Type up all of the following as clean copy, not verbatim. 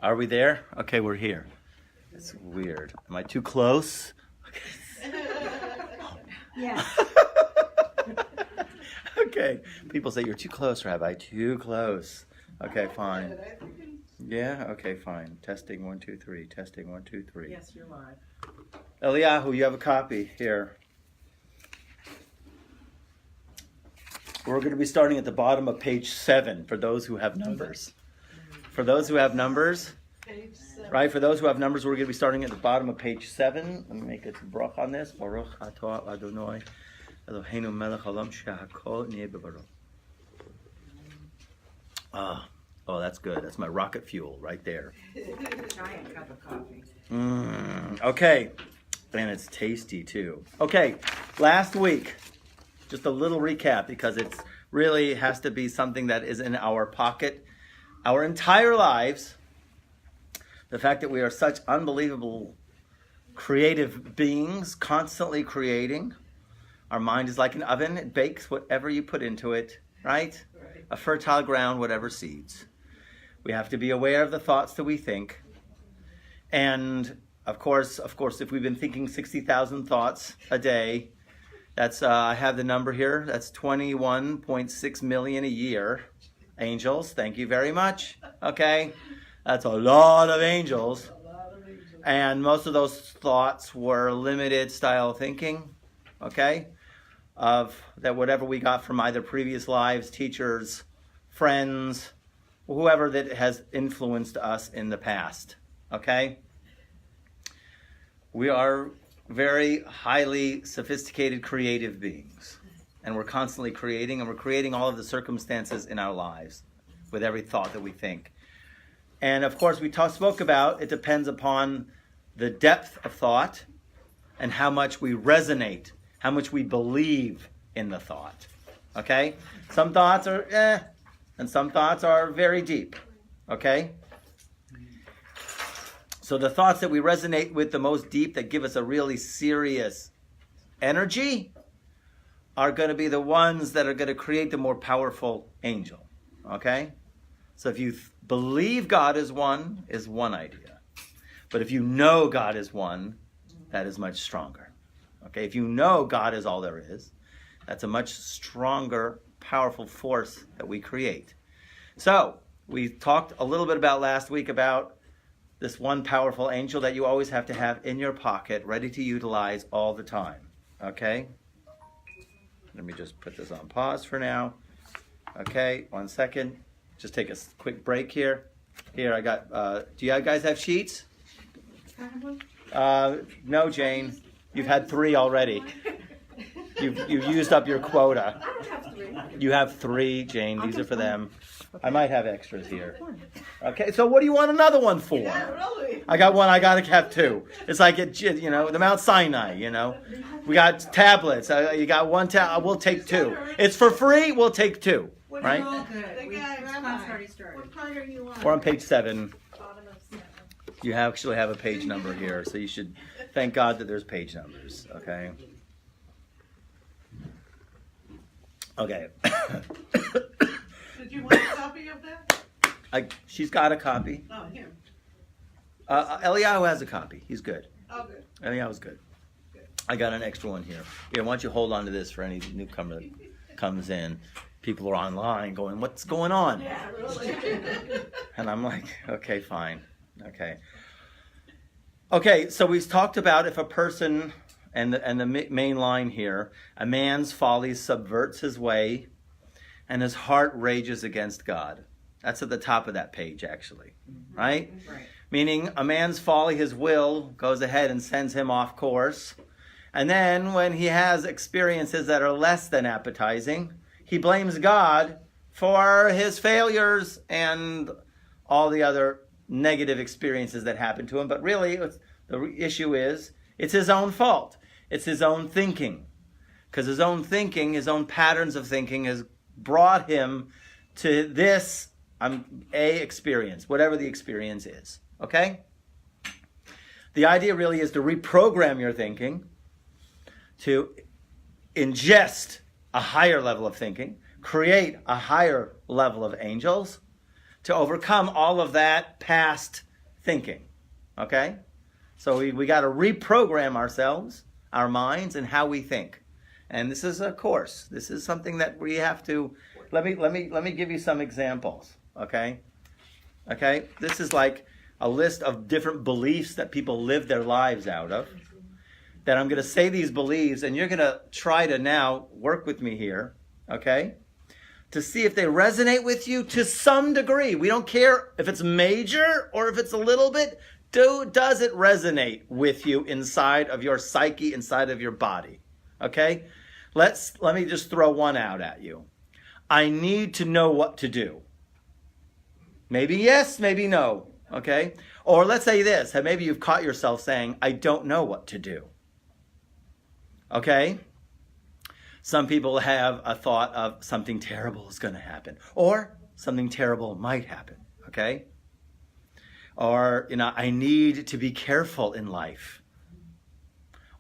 Are we there? Okay, we're here. It's weird. Am I too close? Yes. Okay. People say, you're too close, Rabbi. Too close. Okay, fine. Yeah? Okay, fine. Testing 1, 2, 3. Testing 1, 2, 3. Yes, you're live. Eliyahu, you have a copy here. We're going to be starting at the bottom of page 7 for those who have numbers. For those who have numbers, right? For those who have numbers, we're going to be starting at the bottom of page 7. Let me make a brach on this. Baruch atah Adonai Eloheinu melech haolam shehakol niyeh b'baruch. Oh, that's good. That's my rocket fuel right there. Giant cup of coffee. Okay. And it's tasty too. Okay. Last week, just a little recap because it's really has to be something that is in our pocket our entire lives. The fact that we are such unbelievable creative beings, constantly creating. Our mind is like an oven. It bakes whatever you put into it, right? A fertile ground, whatever seeds. We have to be aware of the thoughts that we think. And of course, if we've been thinking 60,000 thoughts a day, that's, I have the number here, that's 21.6 million a year. Angels, thank you very much. Okay, that's a lot of angels. And most of those thoughts were limited style thinking, okay? Of that whatever we got from either previous lives, teachers, friends, whoever that has influenced us in the past, okay? We are very highly sophisticated creative beings. And we're constantly creating, and we're creating all of the circumstances in our lives with every thought that we think. And of course, we spoke about it depends upon the depth of thought and how much we resonate, how much we believe in the thought. Okay? Some thoughts are and some thoughts are very deep. Okay? So the thoughts that we resonate with the most deep, that give us a really serious energy, are going to be the ones that are going to create the more powerful angel. Okay? So if you believe God is one idea. But if you know God is one, that is much stronger. Okay? If you know God is all there is, that's a much stronger, powerful force that we create. So, we talked a little bit about last week about this one powerful angel that you always have to have in your pocket, ready to utilize all the time. Okay? Let me just put this on pause for now. Okay, 1 second. Just take a quick break here. Here, I got, do you guys have sheets? No, Jane. You've had 3 already. You've used up your quota. You have 3, Jane. These are for them. I might have extras here. Okay, so what do you want another one for? Yeah, really. I got one. I got to have 2. It's like the Mount Sinai. We got tablets. You got one tablet. We'll take 2. It's for free. We'll take 2. Right? All good. What part are you on? We're on page 7. Bottom of 7. You actually have a page number here, so you should thank God that there's page numbers. Okay. Okay. Did you want a copy of that? She's got a copy. Oh, here. Eliyahu has a copy. He's good. Oh, good. Eliyahu's good. I got an extra one here. Here, why don't you hold on to this for any newcomer that comes in. People are online going, what's going on? Yeah, really. And I'm like, okay, fine. Okay, so we've talked about if a person, and the main line here, a man's folly subverts his way, and his heart rages against God. That's at the top of that page, actually. Right? Right. Meaning, a man's folly, his will, goes ahead and sends him off course. And then, when he has experiences that are less than appetizing, he blames God for his failures and all the other negative experiences that happen to him. But really, the issue is, it's his own fault. It's his own thinking. Because his own thinking, his own patterns of thinking has brought him to this experience, whatever the experience is. Okay? The idea really is to reprogram your thinking, to ingest a higher level of thinking, create a higher level of angels, to overcome all of that past thinking. Okay? So we got to reprogram ourselves, our minds, and how we think. And this is a course. This is something that we have to. Let me give you some examples. Okay? Okay? This is like a list of different beliefs that people live their lives out of. That I'm going to say these beliefs, and you're going to try to now work with me here. Okay? To see if they resonate with you to some degree. We don't care if it's major or if it's a little bit. Does it resonate with you inside of your psyche, inside of your body? Okay? Let me just throw one out at you. I need to know what to do. Maybe yes, maybe no. Okay? Or let's say this. Maybe you've caught yourself saying, I don't know what to do. Okay? Some people have a thought of something terrible is going to happen. Or something terrible might happen. Okay? Or, I need to be careful in life.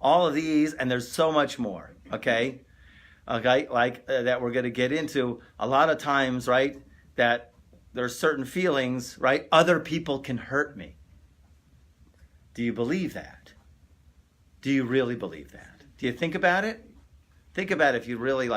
All of these, and there's so much more. Okay? Okay? Like that we're going to get into. A lot of times, right, that there are certain feelings, right? Other people can hurt me. Do you believe that? Do you really believe that? Do you think about it? Think about it if you really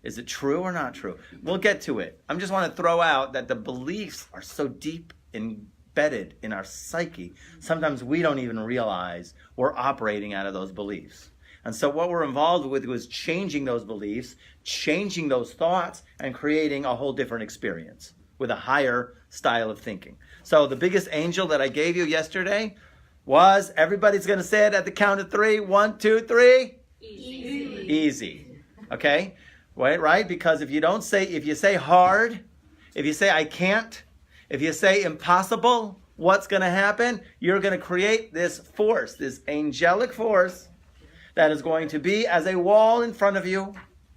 is it true or not true? We'll get to it. I just want to throw out that the beliefs are so deep embedded in our psyche. Sometimes we don't even realize we're operating out of those beliefs. And so what we're involved with was changing those beliefs, changing those thoughts, and creating a whole different experience with a higher style of thinking. So the biggest angel that I gave you yesterday was, everybody's going to say it at the count of 3. 1, 2, 3. Easy. Okay? Right? Because if you say hard, if you say I can't, if you say impossible, what's going to happen? You're going to create this force, this angelic force that is going to be as a wall in front of you,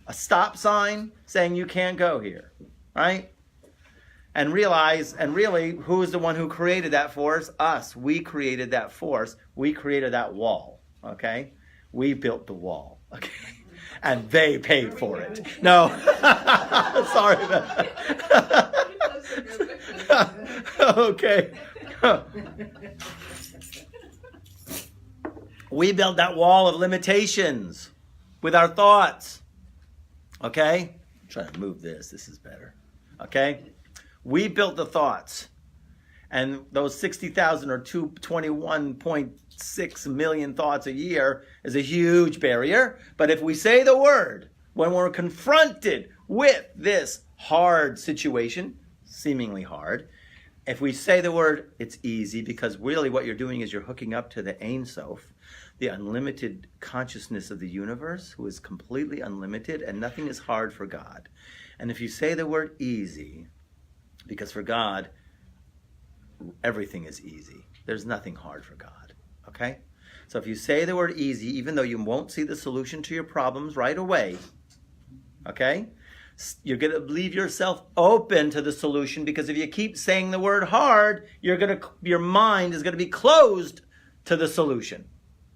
a stop sign saying you can't go here. Right? And really, who is the one who created that force? Us. We created that force. We created that wall. Okay? We built the wall. Okay? And they paid for it. No. Sorry. Okay. We built that wall of limitations with our thoughts. Okay? I'm trying to move this. This is better. Okay? We built the thoughts. And those 60,000 or 21.6 million thoughts a year is a huge barrier. But if we say the word, when we're confronted with this hard situation, seemingly hard, if we say the word, it's easy, because really what you're doing is you're hooking up to the Ein Sof, the unlimited consciousness of the universe, who is completely unlimited, and nothing is hard for God. And if you say the word easy, because for God, everything is easy. There's nothing hard for God. Okay? So if you say the word easy, even though you won't see the solution to your problems right away, okay? You're going to leave yourself open to the solution, because if you keep saying the word hard, your mind is going to be closed to the solution.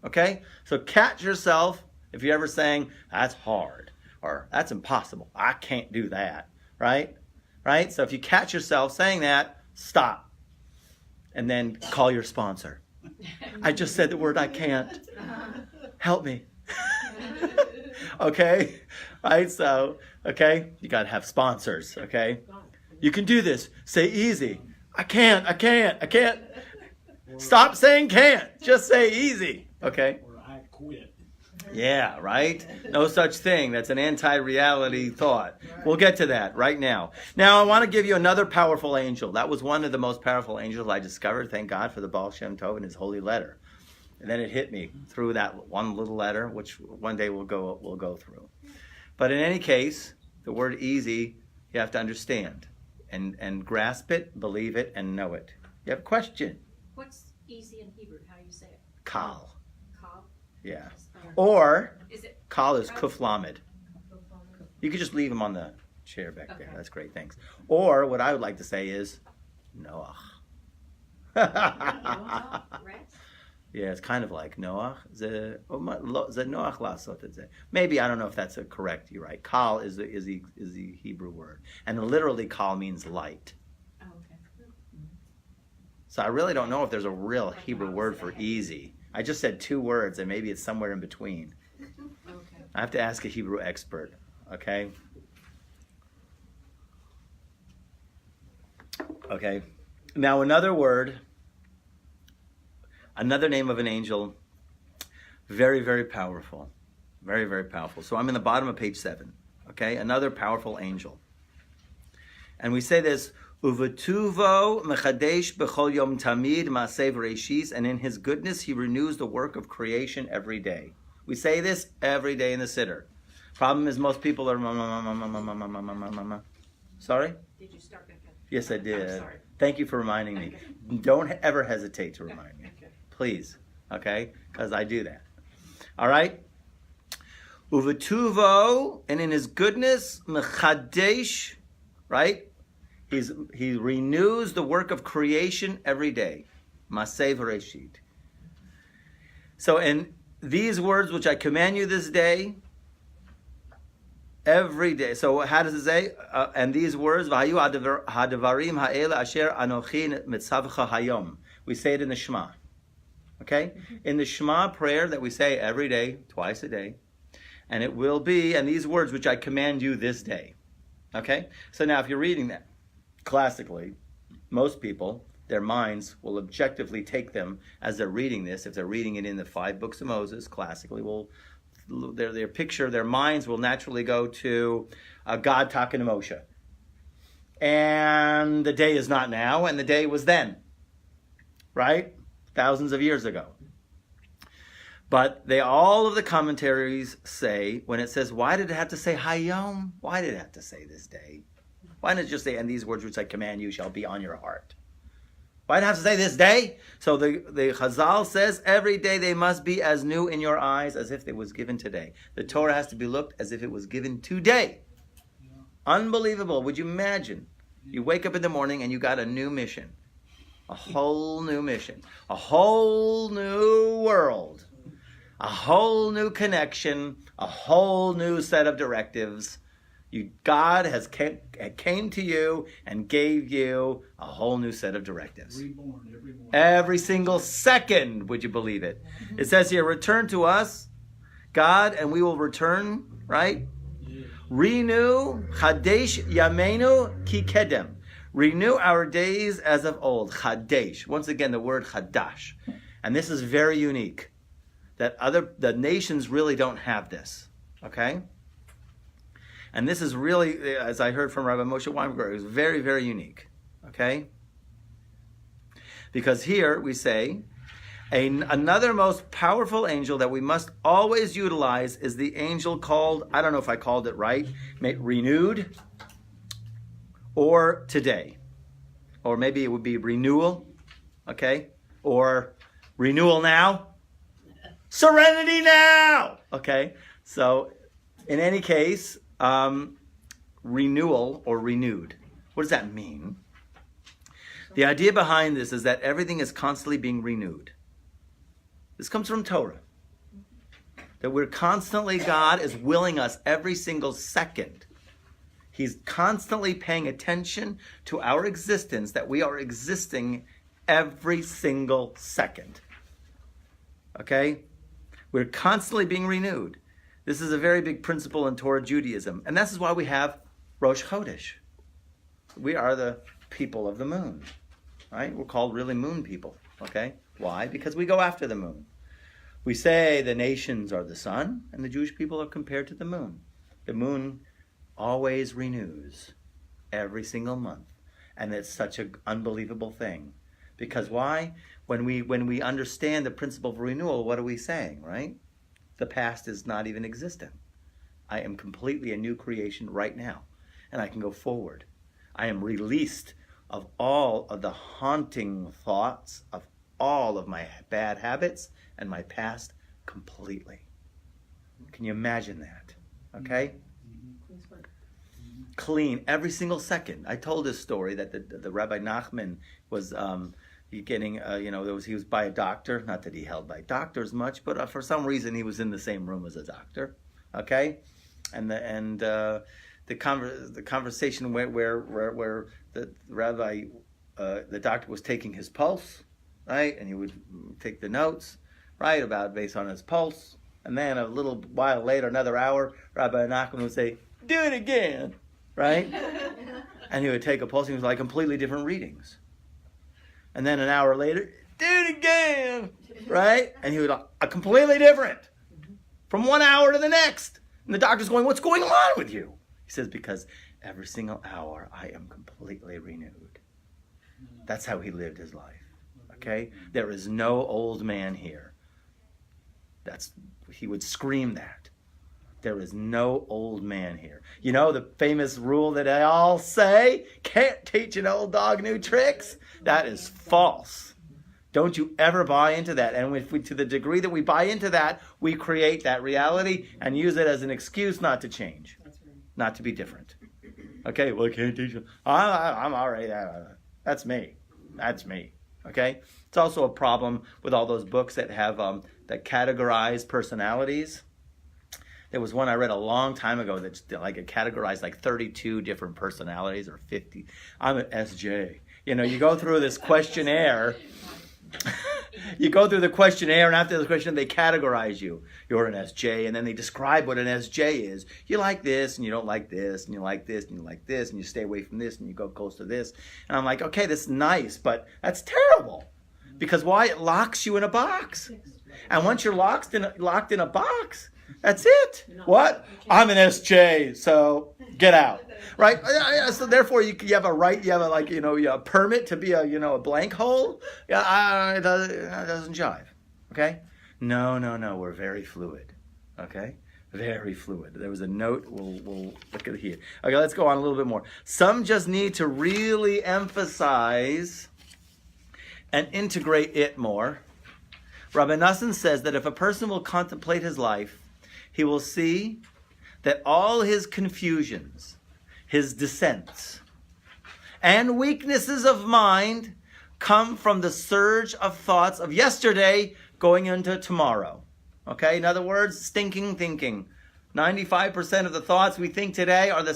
Okay? So catch yourself if you're ever saying, that's hard, or that's impossible. I can't do that. Right? Right? So if you catch yourself saying that, stop. And then call your sponsor. I just said the word I can't. Help me. Okay? Right? So, okay? You got to have sponsors. Okay? You can do this. Say easy. I can't. Stop saying can't. Just say easy. Okay? Or I quit. Yeah, right? No such thing. That's an anti-reality thought. We'll get to that right now. Now, I want to give you another powerful angel. That was one of the most powerful angels I discovered. Thank God for the Baal Shem Tov and his holy letter. And then it hit me through that one little letter, which one day we'll go through. But in any case, the word easy, you have to understand and grasp it, believe it, and know it. You have a question? What's easy in Hebrew? How do you say it? Kal. Kal? Yeah. Or, Is it Kal is Kuf Lamed. You could just leave him on the chair back there. That's great, thanks. Or, what I would like to say is, Noach. rest? Yeah, it's kind of like Noach. Noach lasot et zeh. Maybe, I don't know if that's correct. You're right. Kal is the Hebrew word. And literally, Kal means light. Oh, okay. So I really don't know if there's a real Hebrew word for easy. I just said 2 words, and maybe it's somewhere in between. Okay. I have to ask a Hebrew expert, okay? Okay. Now another word, another name of an angel, very, very powerful. Very, very powerful. So I'm in the bottom of page 7, okay? Another powerful angel. And we say this, Uvetuvo mechadesh b'chol yom tamid ma'aseh v'reishis, and in his goodness he renews the work of creation every day. We say this every day in the Siddur. Problem is most people are Sorry? Did you start back up? Yes, I did. I'm sorry. Thank you for reminding me. Don't ever hesitate to remind me. Okay. Please. Okay? Because I do that. All right? Uvetuvo, and in his goodness, mechadesh, right? He renews the work of creation every day. Maseh v'reshit. So in these words which I command you this day, every day. So how does it say? And these words, V'hayu hadavarim ha'ela asher anochi mitzavcha hayom. We say it in the Shema. Okay? In the Shema prayer that we say every day, twice a day. And it will be, and these words which I command you this day. Okay? So now if you're reading that, classically, most people, their minds will objectively take them as they're reading this. If they're reading it in the 5 books of Moses, classically, their picture, their minds will naturally go to God talking to Moshe. And the day is not now, and the day was then. Right? Thousands of years ago. But all of the commentaries say, when it says, why did it have to say Hayom? Why did it have to say this day? Why didn't it just say, and these words which I command you shall be on your heart? Why did it have to say this day? So the Chazal says, every day they must be as new in your eyes as if it was given today. The Torah has to be looked as if it was given today. Unbelievable. Would you imagine? You wake up in the morning and you got a new mission. A whole new mission. A whole new world. A whole new connection. A whole new set of directives. God has came to you and gave you a whole new set of directives. Reborn every morning. Every single second, would you believe it? It says here, return to us, God, and we will return, right? Yeah. Renew, Chadesh Yamenu Ki Kedem. Renew our days as of old. Chadesh. Once again, the word Chadash. And this is very unique. The nations really don't have this. Okay? And this is really, as I heard from Rabbi Moshe Weinberger, it was very, very unique. Okay? Because here we say, another most powerful angel that we must always utilize is the angel called, I don't know if I called it right, renewed, or today. Or maybe it would be renewal, okay? Or renewal now. Serenity now! Okay? So, in any case, renewal or renewed. What does that mean? The idea behind this is that everything is constantly being renewed. This comes from Torah. That we're constantly, God is willing us every single second. He's constantly paying attention to our existence, that we are existing every single second. Okay? We're constantly being renewed. This is a very big principle in Torah Judaism. And this is why we have Rosh Chodesh. We are the people of the moon. Right? We're called really moon people. Okay? Why? Because we go after the moon. We say the nations are the sun, and the Jewish people are compared to the moon. The moon always renews every single month. And it's such an unbelievable thing. Because why? When we understand the principle of renewal, what are we saying, right? The past is not even existent. I am completely a new creation right now. And I can go forward. I am released of all of the haunting thoughts of all of my bad habits and my past completely. Can you imagine that? Okay? Clean every single second. I told this story that the Rabbi Nachman was getting, he was by a doctor. Not that he held by doctors much, but for some reason he was in the same room as a doctor. Okay, and the conversation where the rabbi the doctor was taking his pulse, right? And he would take the notes, right, about based on his pulse. And then a little while later, another hour, Rabbi Nachman would say, do it again, right? And he would take a pulse, and he was like completely different readings. And then an hour later, do it again, right? And he would completely different from 1 hour to the next. And the doctor's going, what's going on with you? He says, because every single hour I am completely renewed. That's how he lived his life, okay? There is no old man here. He would scream that. There is no old man here. You know the famous rule that they all say, can't teach an old dog new tricks? That is false. Don't you ever buy into that. And to the degree that we buy into that, we create that reality and use it as an excuse not to change, not to be different. Okay, well, I can't teach you. I'm all right. That's me. That's me. Okay? It's also a problem with all those books that have that categorize personalities. There was one I read a long time ago that it categorized like 32 different personalities or 50. I'm an SJ. You know, you go through this questionnaire. You go through the questionnaire, and after the question, they categorize you. You're an SJ, and then they describe what an SJ is. You like this, and you don't like this, and you like this, and you like this, and you stay away from this, and you go close to this. And I'm like, okay, this is nice, but that's terrible. Because why? It locks you in a box. And once you're locked in a box, that's it. What? I'm an SJ, so get out. Right? So therefore, you have a right. You have a permit to be a blank hole. Yeah, it doesn't jive. Okay? No. We're very fluid. Okay? Very fluid. There was a note. We'll look at it here. Okay, let's go on a little bit more. Some just need to really emphasize and integrate it more. Rabbi Nassim says that if a person will contemplate his life, he will see that all his confusions, his dissents, and weaknesses of mind come from the surge of thoughts of yesterday going into tomorrow. Okay? In other words, stinking thinking. 95% of the thoughts we think today are the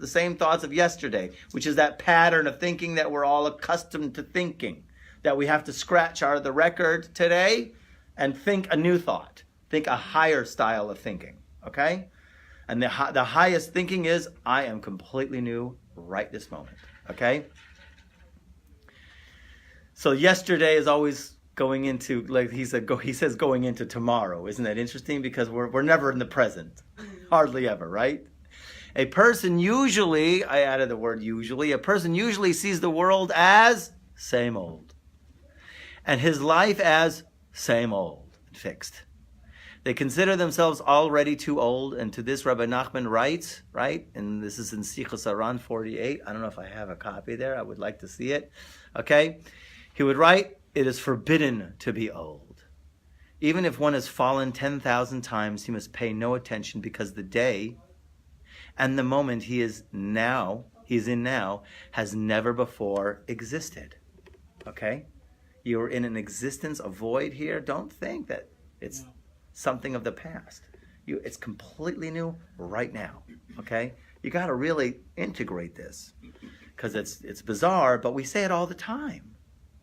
same thoughts of yesterday, which is that pattern of thinking that we're all accustomed to thinking. That we have to scratch the record today and think a new thought. Think a higher style of thinking. Okay? And the highest thinking is, I am completely new right this moment. Okay? So yesterday is always going into, like he says going into tomorrow. Isn't that interesting? Because we're never in the present. Hardly ever, right? A person usually, I added the word usually, a person usually sees the world as same old. And his life as same old, fixed. They consider themselves already too old, and to this Rabbi Nachman writes, right? And this is in Sichos Aran 48. I don't know if I have a copy there. I would like to see it. Okay? He would write, it is forbidden to be old. Even if one has fallen 10,000 times, he must pay no attention because the day and the moment he's in now, has never before existed. Okay? You're in an existence, a void here. Don't think that it's something of the past. It's completely new right now. Okay? You got to really integrate this because it's bizarre, but we say it all the time.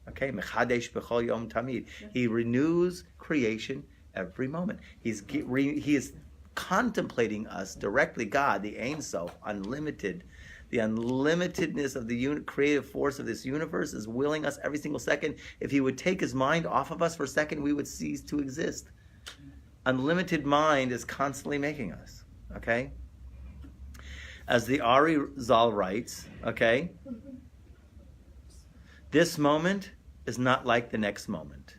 Okay? Mechadesh b'chol yom tamid. He renews creation every moment. He is contemplating us directly. God, the Ein Sof, unlimited. The unlimitedness of the creative force of this universe is willing us every single second. If he would take his mind off of us for a second, we would cease to exist. Unlimited mind is constantly making us. Okay? As the Ari Zal writes, okay, this moment is not like the next moment.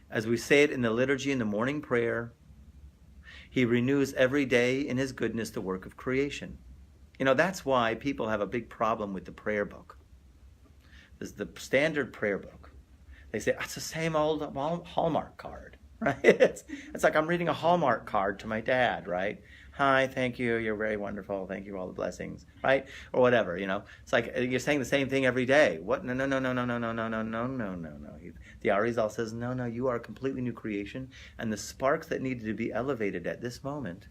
As we say it in the liturgy in the morning prayer, he renews every day in his goodness the work of creation. You know, that's why people have a big problem with the prayer book. There's the standard prayer book. They say, it's the same old Hallmark card, right? It's like I'm reading a Hallmark card to my dad, right? Hi, thank you, you're very wonderful, thank you for all the blessings, right? Or whatever, you know. It's like you're saying the same thing every day. What? No. The Arizal says, no, you are a completely new creation, and the sparks that needed to be elevated at this moment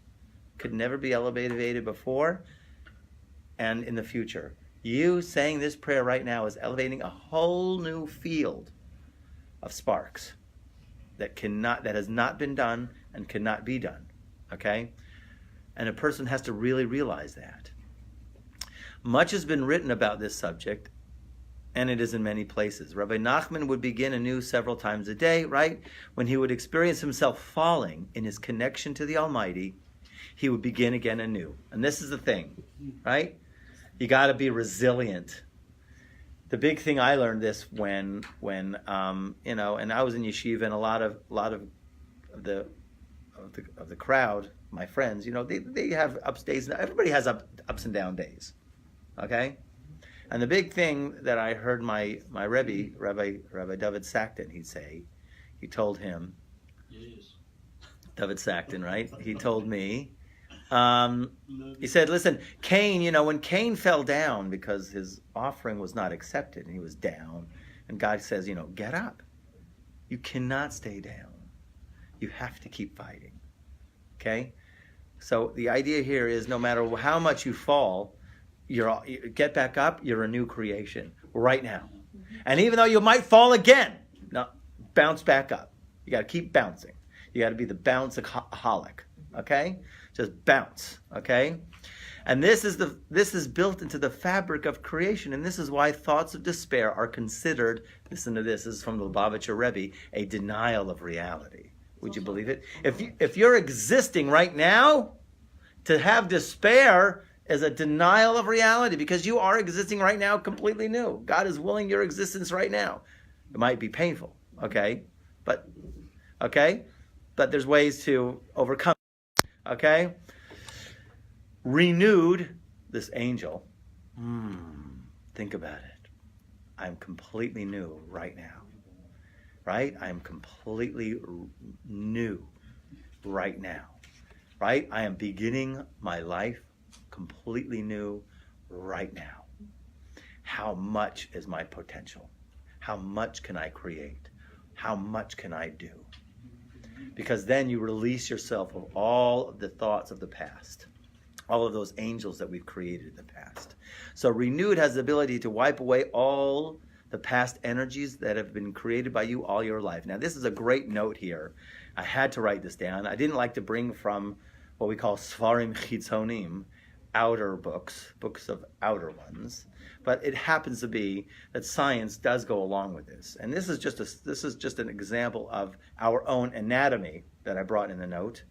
could never be elevated before and in the future. You saying this prayer right now is elevating a whole new field of sparks that has not been done and cannot be done. Okay? And a person has to really realize that. Much has been written about this subject, and it is in many places. Rabbi Nachman would begin anew several times a day, right? When he would experience himself falling in his connection to the Almighty, he would begin again anew. And this is the thing, right? You got to be resilient. The big thing I learned this when and I was in yeshiva, and a lot of the crowd, my friends, they have ups days. Everybody has ups and down days, okay? And the big thing that I heard my Rabbi David Sackton, he told him, Yes. David Sackton, right? He told me, he said, listen, Cain, when Cain fell down because his offering was not accepted and he was down, and God says, get up. You cannot stay down. You have to keep fighting. Okay? So the idea here is no matter how much you fall, you get back up, you're a new creation right now. And even though you might fall again, no, bounce back up. You got to keep bouncing. You got to be the bounce-aholic, okay? Just bounce, okay? And this is built into the fabric of creation, and this is why thoughts of despair are considered, listen to this is from the Lubavitcher Rebbe, a denial of reality. Would you believe it? If you're existing right now, to have despair is a denial of reality, because you are existing right now completely new. God is willing your existence right now. It might be painful, okay? But there's ways to overcome it, okay? Renewed, this angel, think about it. I'm completely new right now, right? I'm completely new right now, right? I am beginning my life completely new right now. How much is my potential? How much can I create? How much can I do? Because then you release yourself of all of the thoughts of the past, all of those angels that we've created in the past. So renewed has the ability to wipe away all the past energies that have been created by you all your life. Now, this is a great note here. I had to write this down. I didn't like to bring from what we call Sfarim Chitzonim, outer books of outer ones, but it happens to be that science does go along with this, and this is just an example of our own anatomy that I brought in the note.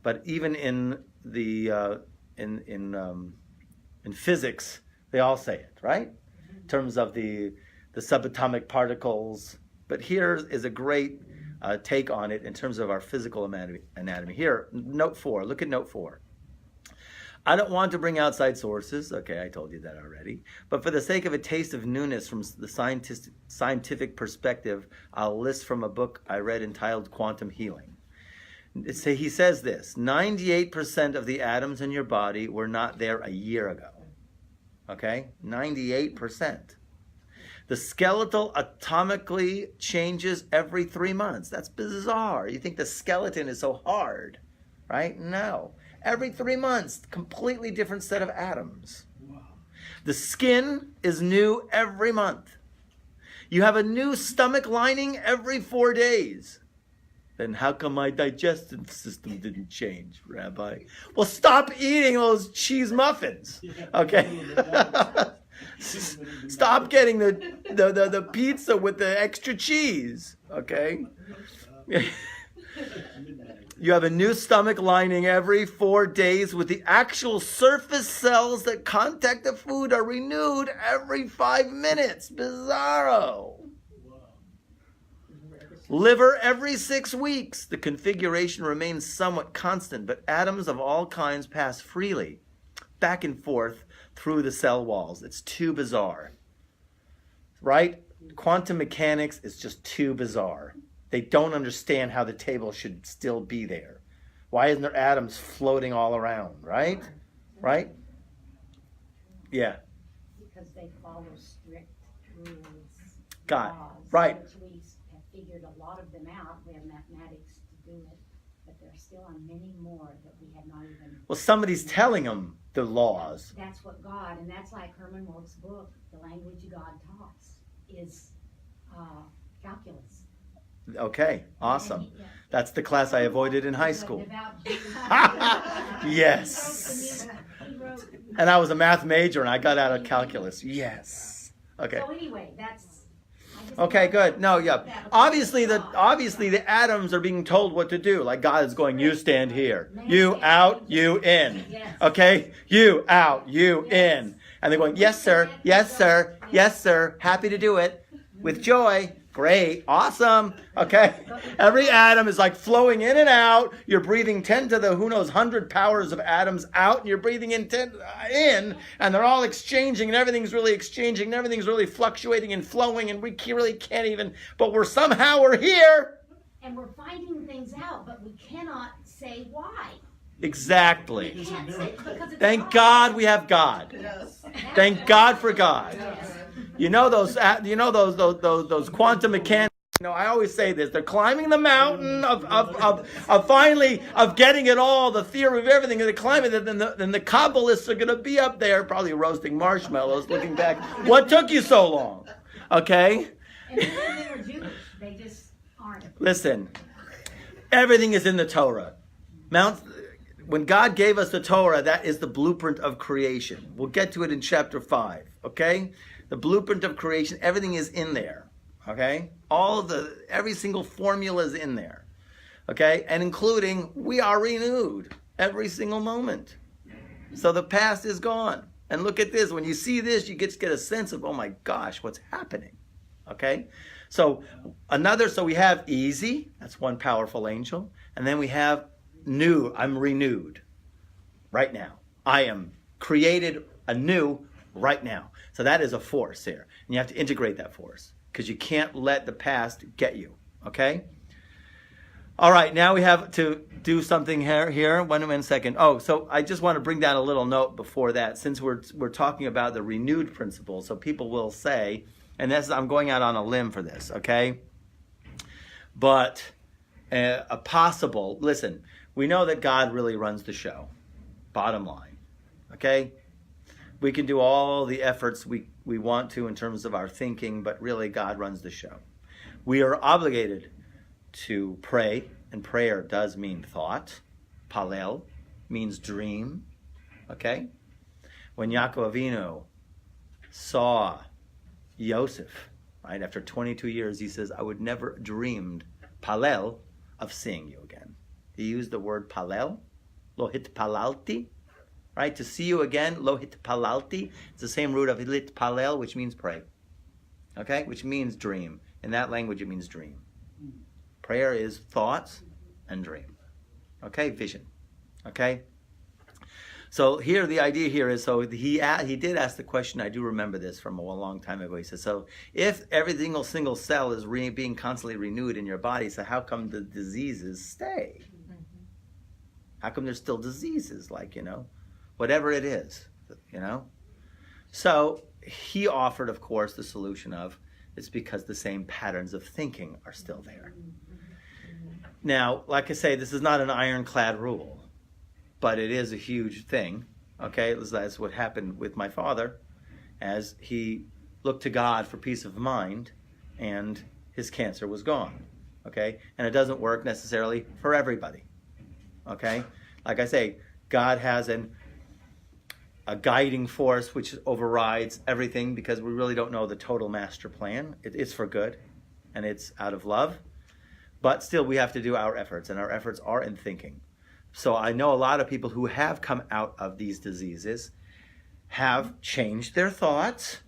But even in the in physics, they all say it, right? In terms of the subatomic particles. But here is a great take on it in terms of our physical anatomy. Here, note 4. Look at note 4. I don't want to bring outside sources. Okay, I told you that already. But for the sake of a taste of newness from the scientific perspective, I'll list from a book I read entitled Quantum Healing. He says this: 98% of the atoms in your body were not there a year ago. Okay? 98%. The skeletal atomically changes every 3 months. That's bizarre. You think the skeleton is so hard, right? No. Every 3 months, completely different set of atoms. Wow. The skin is new every month. You have a new stomach lining every 4 days. Then how come my digestive system didn't change, Rabbi? Well, stop eating those cheese muffins, okay? Stop getting the pizza with the extra cheese, okay? You have a new stomach lining every 4 days, with the actual surface cells that contact the food are renewed every 5 minutes. Bizarro. Liver every 6 weeks. The configuration remains somewhat constant, but atoms of all kinds pass freely back and forth through the cell walls. It's too bizarre, right? Quantum mechanics is just too bizarre. They don't understand how the table should still be there. Why isn't there atoms floating all around, right? Right? Yeah. Because they follow strict rules. Got it. Laws, Right. Which we have figured a lot of them out. We have mathematics to do it, but there still are many more that we have not even. Well, somebody's telling them the laws. That's what God, and that's like Herman Wouk's book, The Language God Talks, is calculus. Okay, awesome. And That's the class I avoided in high school. Yes. He wrote, And I was a math major and I got out of calculus. Yes. Okay. so anyway, that's. I just Okay, wanted good. No, yeah. that. Obviously the atoms are being told what to do. Like God is going, you stand here. You out, you in. Yes. Okay? You out, you in. And they're going, yes, sir. Yes, sir. Yes, sir. Happy to do it. With joy. Great. Awesome. Okay? Every atom is like flowing in and out. You're breathing 10 to the 100 powers of atoms out, and you're breathing in 10 in, and they're all exchanging, and everything's really exchanging, and everything's really fluctuating and flowing, and we really can't even, but we're here. And we're finding things out, but we cannot say why. Exactly. We can't say because it's Thank God we have God. Yes. Thank God for God. Yes. You know those quantum mechanics. You know, I always say this. They're climbing the mountain of finally of getting it all, the theory of everything, and they're climbing it. Then the Kabbalists are going to be up there, probably roasting marshmallows, looking back. What took you so long? Okay. And even if they were Jewish, they just aren't. Listen, everything is in the Torah. When God gave us the Torah, that is the blueprint of creation. We'll get to it in chapter 5, okay? The blueprint of creation, everything is in there, okay? Every single formula is in there, okay? And including, we are renewed every single moment. So the past is gone. And look at this. When you see this, you get a sense of, oh my gosh, what's happening, okay? So we have easy, that's one powerful angel. And then we have new, I'm renewed right now. I am created anew right now. So that is a force here. And you have to integrate that force because you can't let the past get you. Okay? All right, now we have to do something here. One second. Oh, so I just want to bring down a little note before that, since we're talking about the renewed principle. So people will say, and I'm going out on a limb for this, okay? But listen, we know that God really runs the show. Bottom line. Okay? We can do all the efforts we want to in terms of our thinking, but really God runs the show. We are obligated to pray, and prayer does mean thought. Palel means dream. Okay? When Yaakov Avinu saw Yosef, right, after 22 years, he says, I would never dreamed, Palel, of seeing you again. He used the word palel, lo hitpalalti, right? To see you again, lo hitpalalti. It's the same root of lit palel, which means pray, okay? Which means dream. In that language, it means dream. Prayer is thoughts and dream, okay? Vision, okay? So here, the idea here is, so he did ask the question, I do remember this from a long time ago. He says, so if every single cell is being constantly renewed in your body, so how come the diseases stay? How come there's still diseases, like, whatever it is, So he offered, of course, the solution of, it's because the same patterns of thinking are still there. Now, like I say, this is not an ironclad rule, but it is a huge thing, okay? That's what happened with my father, as he looked to God for peace of mind, and his cancer was gone, okay? And it doesn't work necessarily for everybody. Okay? Like I say, God has a guiding force which overrides everything because we really don't know the total master plan. It's for good, and it's out of love. But still, we have to do our efforts, and our efforts are in thinking. So I know a lot of people who have come out of these diseases have changed their thoughts,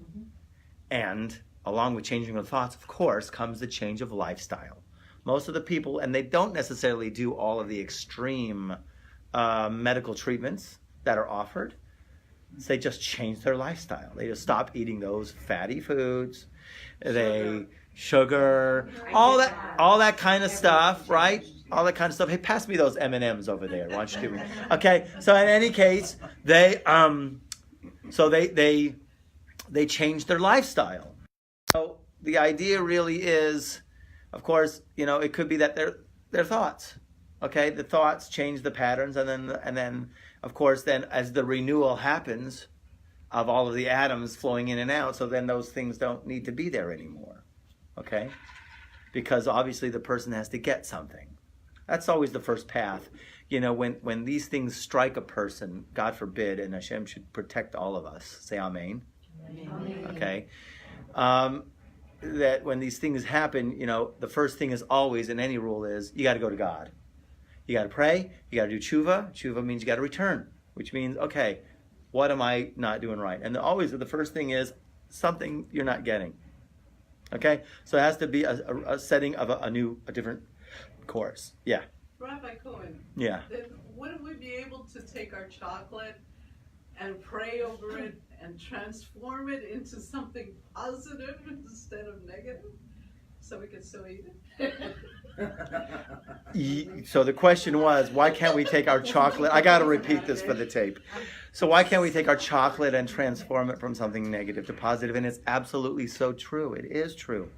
and along with changing their thoughts, of course, comes the change of lifestyle. Most of the people, and they don't necessarily do all of the extreme medical treatments that are offered, so they just change their lifestyle. They just stop eating those fatty foods, sugar, all that kind of stuff, right? All that kind of stuff. Hey, pass me those M&Ms over there. Why don't you give me? Okay, so in any case, they change their lifestyle. So the idea really is, of course, it could be that their thoughts, okay, the thoughts change the patterns, and then of course, then as the renewal happens of all of the atoms flowing in and out, so then those things don't need to be there anymore. Okay? Because obviously the person has to get something. That's always the first path. You know, when these things strike a person, God forbid, and Hashem should protect all of us. Say Amen. Amen. Okay? That when these things happen, you know, the first thing is always, in any rule, is you got to go to God. You got to pray. You got to do tshuva. Tshuva means you got to return, which means, okay, what am I not doing right? And always the first thing is something you're not getting. Okay? So it has to be a setting of a different course. Yeah. Rabbi Cohen, Yeah. then wouldn't we be able to take our chocolate and pray over it and transform it into something positive instead of negative, so we can still eat it? So the question was, why can't we take our chocolate? I got to repeat this for the tape. So why can't we take our chocolate and transform it from something negative to positive? And it's absolutely so true. It is true.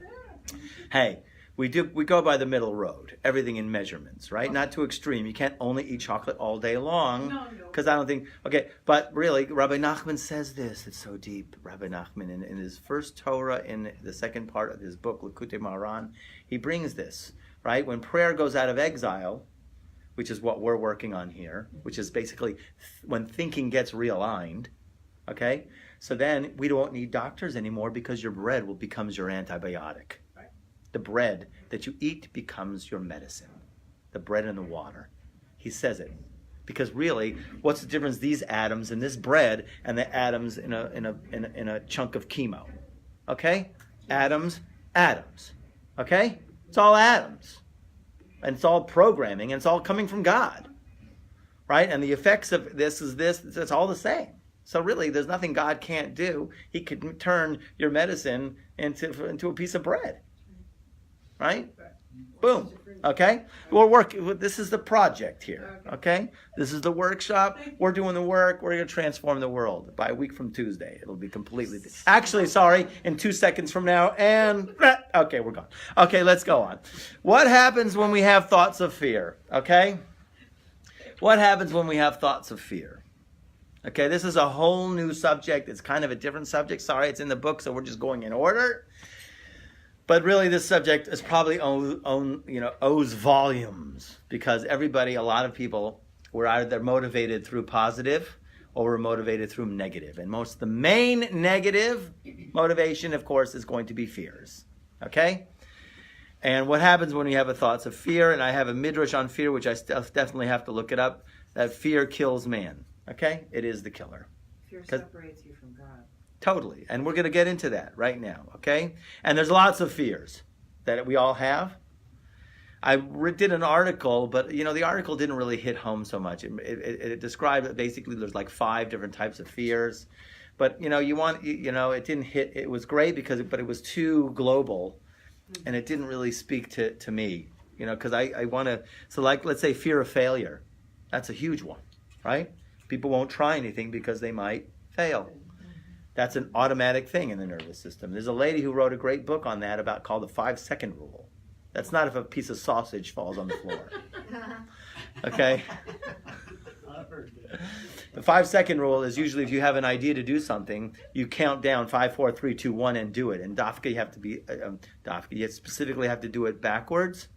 Hey, we go by the middle road. Everything in measurements, right? Not too extreme. You can't only eat chocolate all day long. No. Because I don't think, okay, but really, Rabbi Nachman says this. It's so deep. Rabbi Nachman, in his first Torah, in the second part of his book, Likutei Moharan, he brings this, right? When prayer goes out of exile, which is what we're working on here, which is basically when thinking gets realigned, okay? So then we don't need doctors anymore because your bread becomes your antibiotic. The bread that you eat becomes your medicine. The bread and the water. He says it. Because really, what's the difference these atoms in this bread and the atoms in a chunk of chemo? Okay? Atoms. Okay? It's all atoms. And it's all programming, and it's all coming from God. Right? And the effects of this is this, it's all the same. So really, there's nothing God can't do. He could turn your medicine into a piece of bread. Right? Boom. Okay? We're working. This is the project here. Okay? This is the workshop. We're doing the work. We're going to transform the world. By a week from Tuesday, it'll be completely... Actually, sorry, in 2 seconds from now. And... Okay, we're gone. Okay, let's go on. What happens when we have thoughts of fear? Okay? What happens when we have thoughts of fear? Okay, this is a whole new subject. It's kind of a different subject. Sorry, it's in the book, so we're just going in order. But really, this subject is probably owes volumes, because a lot of people were either motivated through positive or were motivated through negative. And the main negative motivation, of course, is going to be fears. Okay? And what happens when we have thoughts of fear, and I have a midrash on fear, which I definitely have to look it up, that fear kills man. Okay? It is the killer. Fear separates you from God. Totally. And we're going to get into that right now, okay? And there's lots of fears that we all have. I did an article, but, the article didn't really hit home so much. It described that basically there's like 5 different types of fears. But, it didn't hit. It was great but it was too global, and it didn't really speak to me, because I want to, so like, let's say fear of failure. That's a huge one, right? People won't try anything because they might fail. That's an automatic thing in the nervous system. There's a lady who wrote a great book on that called the 5-second rule. That's not if a piece of sausage falls on the floor. Okay? The 5-second rule is usually if you have an idea to do something, you count down 5, 4, 3, 2, 1 and do it. And you specifically have to do it backwards.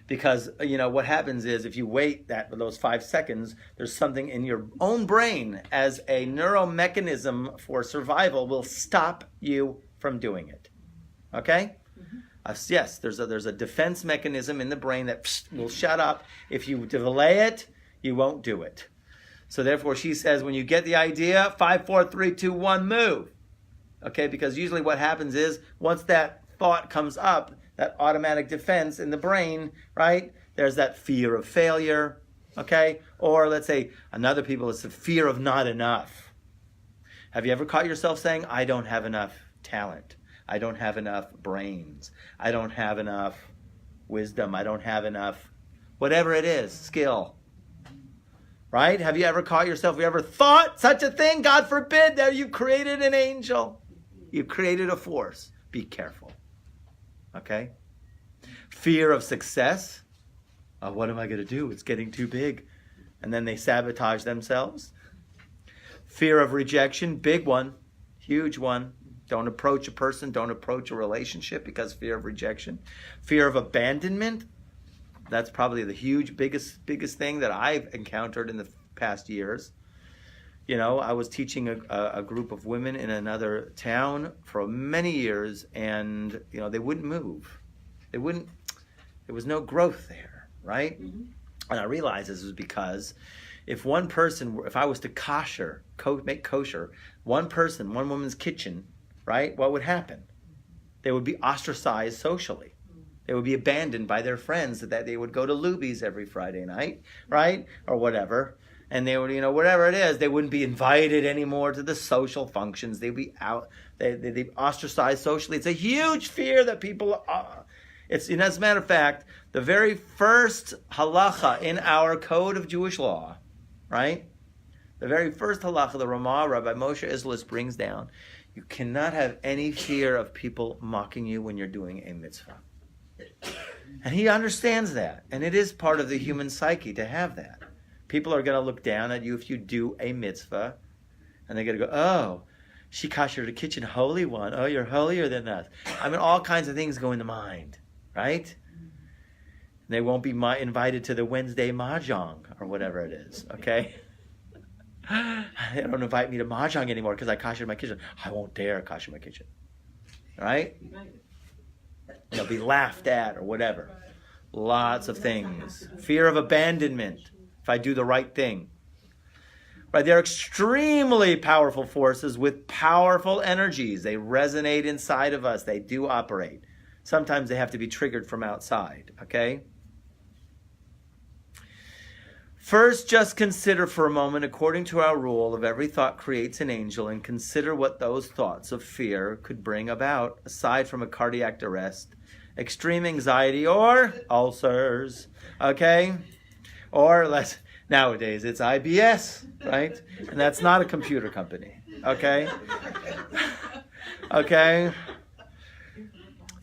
Because, what happens is if you wait those 5 seconds, there's something in your own brain as a neuromechanism for survival will stop you from doing it. Okay? Mm-hmm. Yes, there's a defense mechanism in the brain that will shut up. If you delay it, you won't do it. So therefore, she says, when you get the idea, 5, 4, 3, 2, 1, move. Okay? Because usually what happens is once that thought comes up, that automatic defense in the brain, right? There's that fear of failure, okay? Or let's say another people, it's the fear of not enough. Have you ever caught yourself saying, I don't have enough talent. I don't have enough brains. I don't have enough wisdom. I don't have enough, whatever it is, skill. Right? Have you ever caught yourself, have you ever thought such a thing? God forbid, there you created an angel. You created a force. Be careful. Okay? Fear of success. What am I going to do? It's getting too big. and then they sabotage themselves. Fear of rejection, big one, huge one. Don't approach a person, don't approach a relationship because fear of rejection. Fear of abandonment, that's probably the biggest thing that I've encountered in the past years. You know, I was teaching a group of women in another town for many years, and, you know, they wouldn't move. There was no growth there, right? Mm-hmm. And I realized this was because if I was to make kosher, one woman's kitchen, right, what would happen? They would be ostracized socially. They would be abandoned by their friends, that they would go to Luby's every Friday night, right? Or whatever. And they would, you know, whatever it is, they wouldn't be invited anymore to the social functions. They'd be out, they'd be ostracized socially. It's a huge fear that people as a matter of fact, the very first halacha in our code of Jewish law, right? The very first halacha, the Ramah, Rabbi Moshe Islis brings down, you cannot have any fear of people mocking you when you're doing a mitzvah. And he understands that. And it is part of the human psyche to have that. People are going to look down at you if you do a mitzvah. And they're going to go, oh, she kasher the kitchen, holy one. Oh, you're holier than us. I mean, all kinds of things go into mind, right? And they won't be invited to the Wednesday mahjong or whatever it is, okay? They don't invite me to mahjong anymore because I kasher my kitchen. I won't dare kasher my kitchen, right? They'll be laughed at or whatever. Lots of things. Fear of abandonment if I do the right thing. Right? They're extremely powerful forces with powerful energies. They resonate inside of us. They do operate. Sometimes they have to be triggered from outside. Okay? First, just consider for a moment, according to our rule of every thought creates an angel, and consider what those thoughts of fear could bring about, aside from a cardiac arrest, extreme anxiety, or ulcers, okay? Or nowadays it's IBS, right? And that's not a computer company, okay? Okay?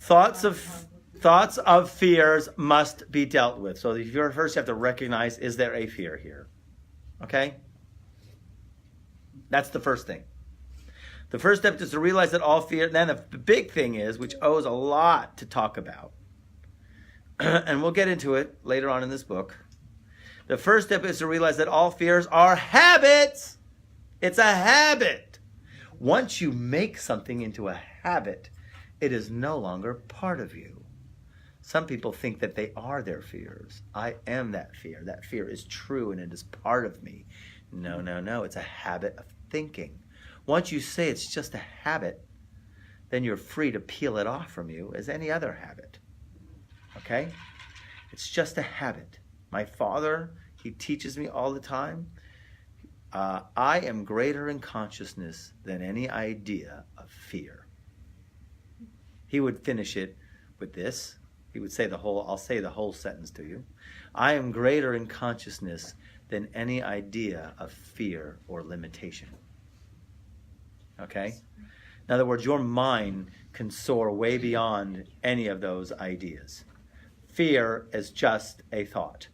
Thoughts of fears must be dealt with. So first you have to recognize, is there a fear here? Okay? That's the first thing. The first step is to realize that all fear, then the big thing is, which owes a lot to talk about, and we'll get into it later on in this book. The first step is to realize that all fears are habits. It's a habit. Once you make something into a habit, it is no longer part of you. Some people think that they are their fears. I am that fear. That fear is true and it is part of me. No. It's a habit of thinking. Once you say it's just a habit, then you're free to peel it off from you as any other habit. Okay? It's just a habit. My father, he teaches me all the time, I am greater in consciousness than any idea of fear. He would finish it with this. He would say I'll say the whole sentence to you. I am greater in consciousness than any idea of fear or limitation. Okay? In other words, your mind can soar way beyond any of those ideas. Fear is just a thought.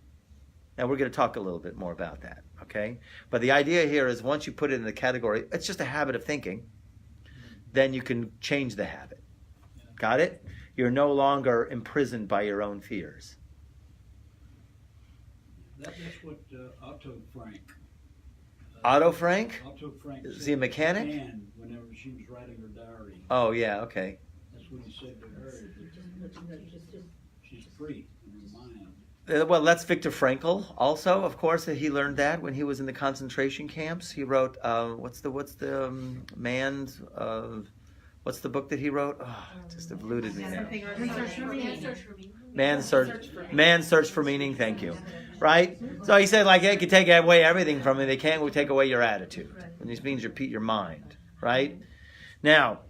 Now we're going to talk a little bit more about that, okay? But the idea here is once you put it in the category, it's just a habit of thinking, then you can change the habit. Got it? You're no longer imprisoned by your own fears. That's what Otto Frank. Otto Frank? Otto Frank. Is he a mechanic? Whenever she was writing her diary. Oh, yeah, okay. That's what he said to her. She's free in her mind. Well, that's Viktor Frankl. Also, of course, he learned that when he was in the concentration camps. He wrote, what's the book that he wrote? Oh, it just eluded me now. Man's Search for Meaning. Thank you. Right? So he said, they could take away everything from you. They can't take away your attitude. And this means your mind. Right? Now,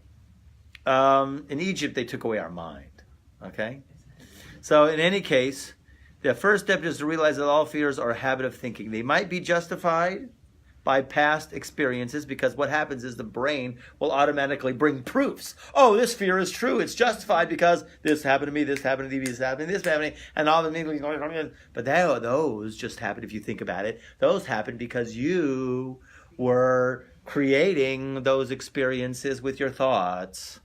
in Egypt, they took away our mind. Okay? So in any case, the first step is to realize that all fears are a habit of thinking. They might be justified by past experiences, because what happens is the brain will automatically bring proofs. Oh, this fear is true. It's justified because this happened to me, this happened to me, this happened to me, this happened to me, and all the but those just happened, if you think about it, those happened because you were creating those experiences with your thoughts.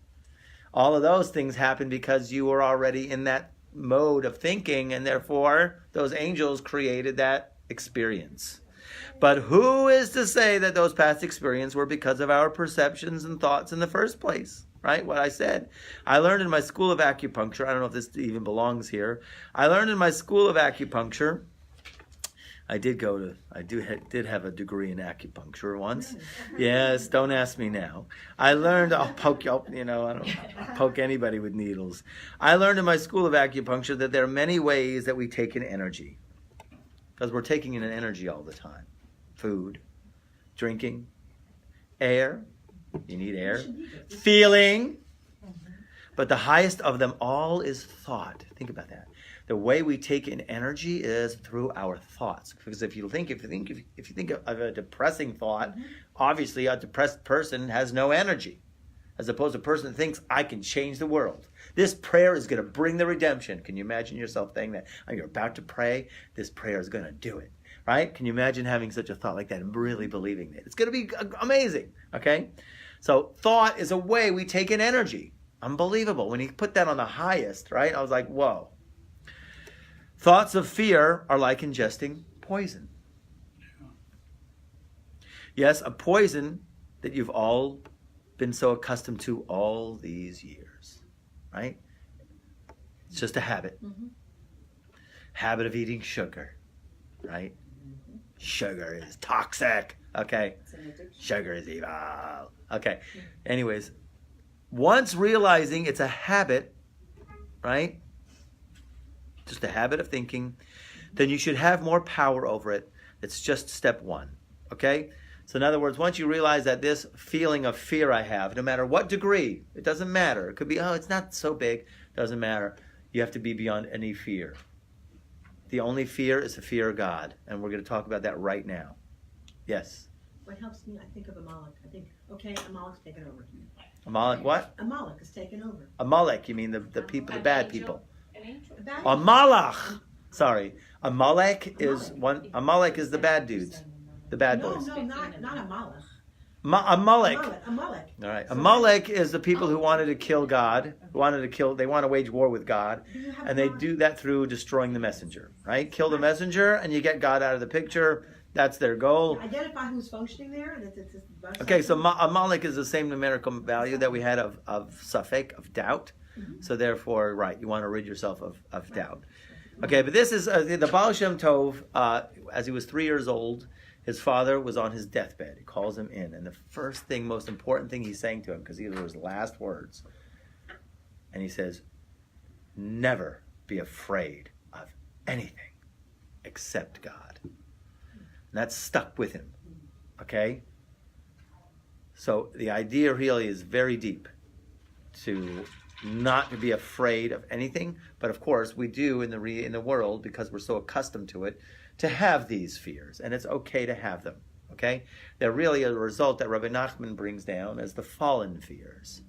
All of those things happened because you were already in that mode of thinking, and therefore those angels created that experience. But who is to say that those past experiences were because of our perceptions and thoughts in the first place? Right? What I said. I learned in my school of acupuncture, I don't know if this even belongs here. I learned in my school of acupuncture, I did have a degree in acupuncture once. Yes, don't ask me now. I learned, I'll poke you, I don't poke anybody with needles. I learned in my school of acupuncture that there are many ways that we take in energy. Because we're taking in energy all the time. Food, drinking, air, you need air, feeling. But the highest of them all is thought. Think about that. The way we take in energy is through our thoughts. Because if you think of a depressing thought, obviously a depressed person has no energy. As opposed to a person that thinks, I can change the world. This prayer is going to bring the redemption. Can you imagine yourself saying that? Oh, you're about to pray, this prayer is going to do it. Right? Can you imagine having such a thought like that and really believing it? It's going to be amazing. Okay? So thought is a way we take in energy. Unbelievable. When you put that on the highest, right? I was like, whoa. Thoughts of fear are like ingesting poison. Yes, a poison that you've all been so accustomed to all these years, right? It's just a habit. Habit of eating sugar, right? Sugar is toxic. Okay. Sugar is evil. Okay. Anyways, once realizing it's a habit, right? Just a habit of thinking, then you should have more power over it. It's just step one. Okay? So in other words, once you realize that this feeling of fear I have, no matter what degree, it doesn't matter. It could be, oh, it's not so big. Doesn't matter. You have to be beyond any fear. The only fear is the fear of God. And we're going to talk about that right now. Yes? What helps me, I think of Amalek. I think, okay, Amalek's taken over. Amalek what? Amalek is taken over. Amalek, you mean the people, the bad people. An angel. The bad- Amalek! Sorry. Amalek is the bad dudes. The bad boys. No, not Amalek. Amalek. Amalek. All right. Amalek is the people who wanted to kill God, they want to wage war with God, and they do that through destroying the messenger, right? Kill the messenger and you get God out of the picture. That's their goal. Identify who's functioning there. And Okay, so Amalek is the same numerical value that we had of suffix, of doubt. So therefore, right, you want to rid yourself of doubt. Okay, but this is the Baal Shem Tov, as he was 3 years old, his father was on his deathbed. He calls him in. And the first thing, most important thing he's saying to him, because these were his last words, and he says, never be afraid of anything except God. And that stuck with him. Okay? So the idea really is very deep, to not to be afraid of anything, but of course we do in the world, because we're so accustomed to it, to have these fears, and it's okay to have them. Okay, they're really a result that Rabbi Nachman brings down as the fallen fears.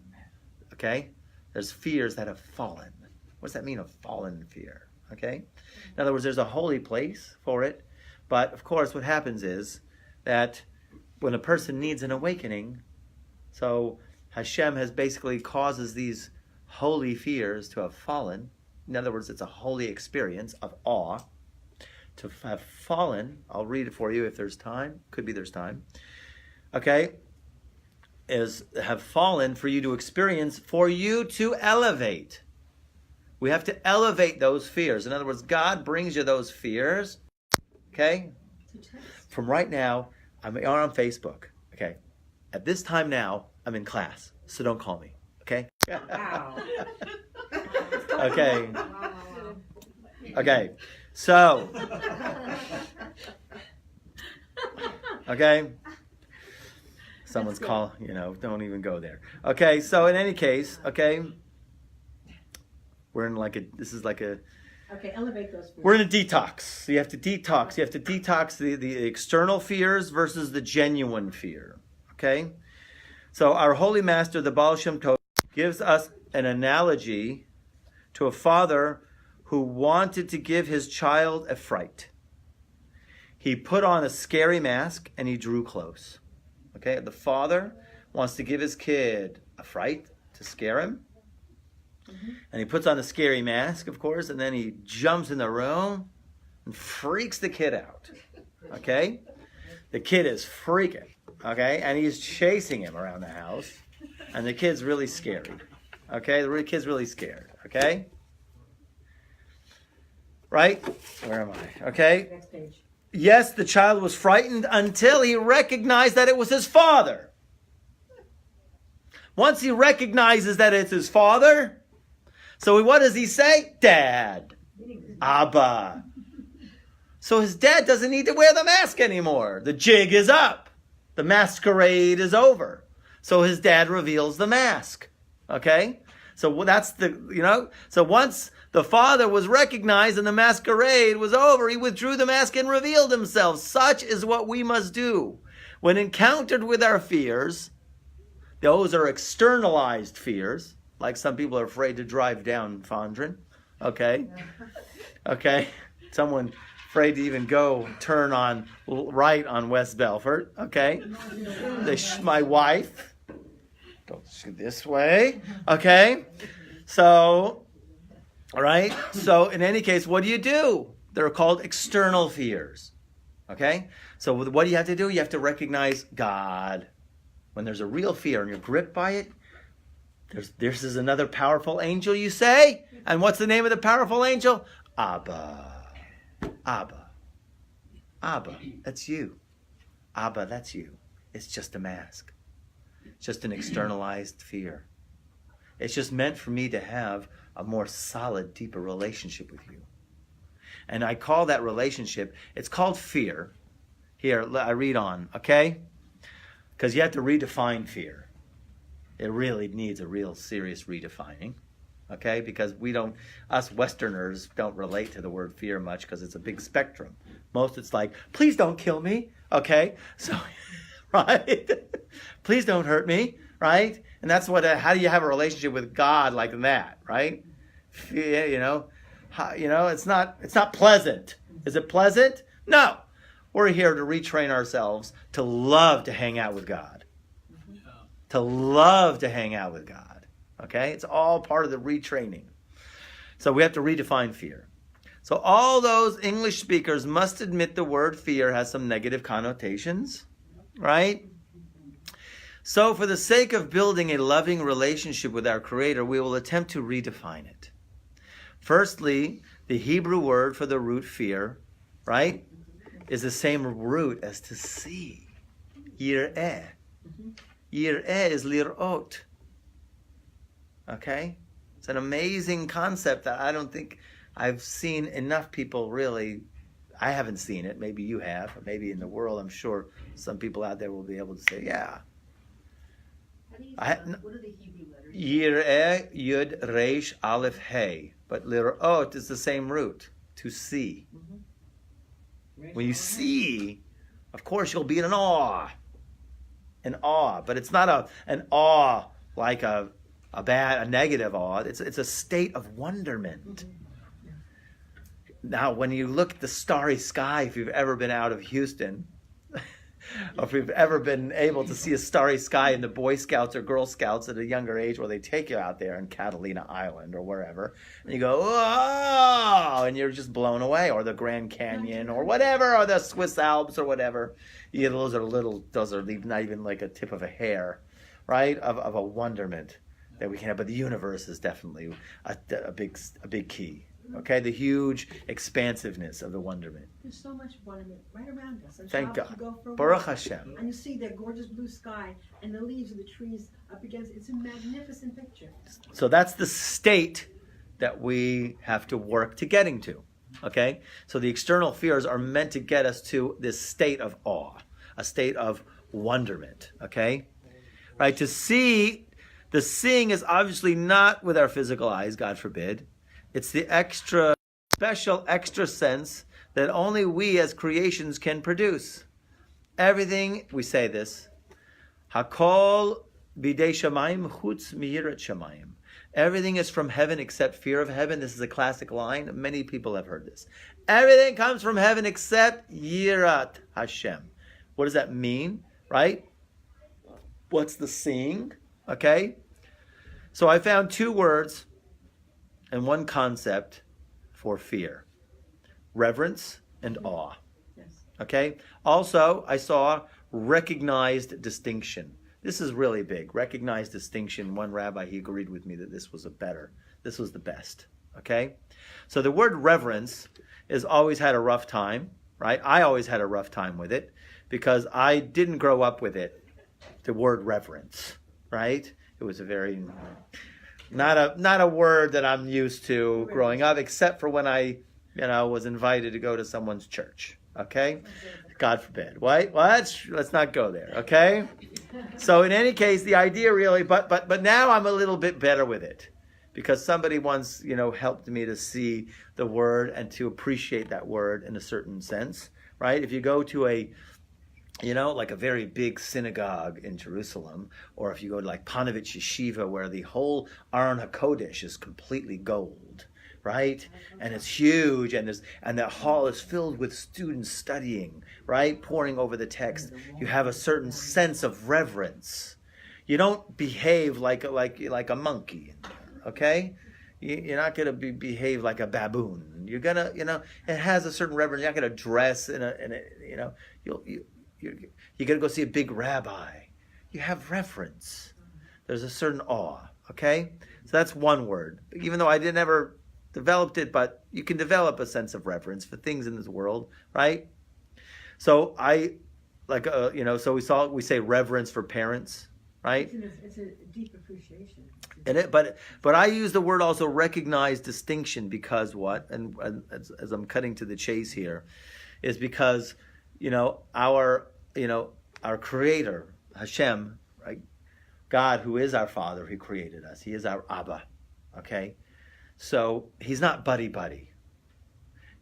Okay, there's fears that have fallen. What does that mean, a fallen fear? Okay, in other words, there's a holy place for it, but of course what happens is that when a person needs an awakening, so Hashem has basically causes these holy fears to have fallen. In other words, it's a holy experience of awe. To have fallen, I'll read it for you if there's time. Could be there's time. Okay? Is have fallen for you to experience, for you to elevate. We have to elevate those fears. In other words, God brings you those fears. Okay? From right now, I'm on Facebook. Okay? At this time now, I'm in class. So don't call me. Okay? Wow. Okay. Okay. So, okay, someone's call, don't even go there. Okay, so in any case, okay, we're in this is like a Okay, elevate those fears. We're in a detox. You have to detox. You have to detox the external fears versus the genuine fear. Okay? So our Holy Master, the Baal Shem Tov, gives us an analogy to a father who wanted to give his child a fright. He put on a scary mask and he drew close. Okay? The father wants to give his kid a fright to scare him. And he puts on a scary mask, of course, and then he jumps in the room and freaks the kid out. Okay? The kid is freaking. Okay? And he's chasing him around the house. And the kid's really scary. Okay? The kid's really scared. Okay? Right? Where am I? Okay? Next page. Yes, the child was frightened until he recognized that it was his father. Once he recognizes that it's his father, so what does he say? Dad. Abba. So his dad doesn't need to wear the mask anymore. The jig is up. The masquerade is over. So his dad reveals the mask. Okay? So that's so once the father was recognized and the masquerade was over, he withdrew the mask and revealed himself. Such is what we must do. When encountered with our fears, those are externalized fears, like some people are afraid to drive down Fondren. Okay? Okay? Someone afraid to even turn on right on West Belfort. Okay? My wife. Don't see this way. Okay? So, all right? So, in any case, what do? They're called external fears. Okay? So, what do you have to do? You have to recognize God. When there's a real fear and you're gripped by it, this is another powerful angel, you say? And what's the name of the powerful angel? Abba. Abba. Abba. That's you. Abba, that's you. It's just a mask. It's just an externalized fear. It's just meant for me to have a more solid, deeper relationship with you. And I call that relationship, it's called fear. Here, I read on, okay? Because you have to redefine fear. It really needs a real serious redefining. Okay? Because us Westerners don't relate to the word fear much because it's a big spectrum. Most it's like, please don't kill me. Okay? So, right? Please don't hurt me. Right? And that's how do you have a relationship with God like that? Right? It's not pleasant. Is it pleasant? No. We're here to retrain ourselves to love to hang out with God. To love to hang out with God. Okay? It's all part of the retraining. So we have to redefine fear. So all those English speakers must admit the word fear has some negative connotations. Right? So for the sake of building a loving relationship with our Creator, we will attempt to redefine it. Firstly, the Hebrew word for the root fear, right, is the same root as to see. Yir'eh. Yir'eh is lir'ot. Okay? It's an amazing concept that I don't think I've seen enough people really. I haven't seen it. Maybe you have. Or maybe in the world, I'm sure some people out there will be able to say, yeah. How do you what are the Hebrew letters? Yir'eh, Yud, Reish, Aleph, Hey. But lir'ot is the same root, to see. When you see, of course you'll be in awe. An awe. But it's not an awe like a negative awe. It's a state of wonderment. Now, when you look at the starry sky, if you've ever been out of Houston, or if you've ever been able to see a starry sky in the Boy Scouts or Girl Scouts at a younger age, where they take you out there in Catalina Island or wherever, and you go, oh, and you're just blown away, or the Grand Canyon or whatever, or the Swiss Alps or whatever. Those are not even like a tip of a hair, right, of a wonderment that we can have. But the universe is definitely a big key. Okay, the huge expansiveness of the wonderment. There's so much wonderment right around us. And Thank Shabbos, God. you go for a Baruch walk, Hashem. and you see that gorgeous blue sky and the leaves of the trees up against it. It's a magnificent picture. So that's the state that we have to work to getting to. Okay? So the external fears are meant to get us to this state of awe, a state of wonderment. Okay? Right? To see, the seeing is obviously not with our physical eyes, God forbid. It's the extra special extra sense that only we as creations can produce. Everything, we say this, Hakol bidei shamayim chutz miyirat shamayim. Everything is from heaven except fear of heaven. This is a classic line. Many people have heard this. Everything comes from heaven except yirat Hashem. What does that mean, right? What's the seeing? Okay? So I found two words and one concept for fear. Reverence and awe. Yes. Okay? Also, I saw recognized distinction. This is really big. Recognized distinction. One rabbi, he agreed with me that this was the best. Okay? So the word reverence has always had a rough time, right? I always had a rough time with it because I didn't grow up with it. The word reverence, right? It was a very not a word that I'm used to growing up, except for when I, was invited to go to someone's church. Okay, God forbid. What? Let's not go there. Okay. So in any case, the idea really, but now I'm a little bit better with it because somebody once, helped me to see the word and to appreciate that word in a certain sense, right? If you go to a like a very big synagogue in Jerusalem, or if you go to like Panovich Yeshiva, where the whole Aron HaKodesh is completely gold, right? And it's huge, and that hall is filled with students studying, right? Poring over the text. You have a certain sense of reverence. You don't behave like a monkey, okay? You're not going to behave like a baboon. You're gonna, it has a certain reverence. You're not going to dress in a you're going to go see a big rabbi. You have reverence. There's a certain awe, okay? So that's one word. Even though I never developed it, but you can develop a sense of reverence for things in this world, right? So so we say reverence for parents, right? It's a deep appreciation. But I use the word also recognize distinction because what? And as I'm cutting to the chase here, is because our Creator, Hashem, right? God, who is our Father, who created us. He is our Abba, okay? So He's not buddy-buddy.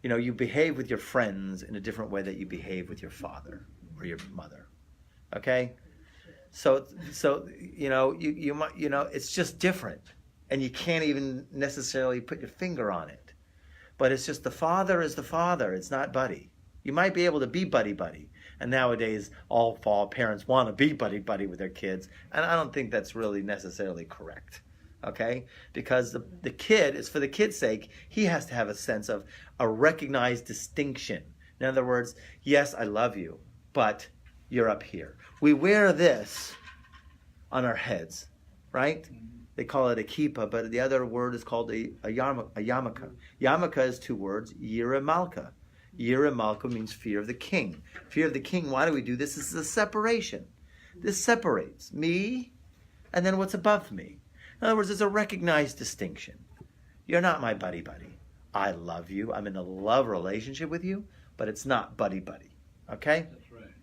You behave with your friends in a different way that you behave with your father or your mother, okay? So you might, it's just different, and you can't even necessarily put your finger on it. But it's just the Father is the Father. It's not buddy. You might be able to be buddy-buddy. And nowadays, all parents want to be buddy-buddy with their kids. And I don't think that's really necessarily correct. Okay? Because the kid, is for the kid's sake, he has to have a sense of a recognized distinction. In other words, yes, I love you, but you're up here. We wear this on our heads, right? They call it a kippah, but the other word is called a yarmulke. Yarmulke is two words, yira malka. Yira malka means fear of the king. Fear of the king, why do we do this? This is a separation. This separates me and then what's above me. In other words, it's a recognized distinction. You're not my buddy-buddy. I love you. I'm in a love relationship with you, but it's not buddy-buddy. Okay? That's right.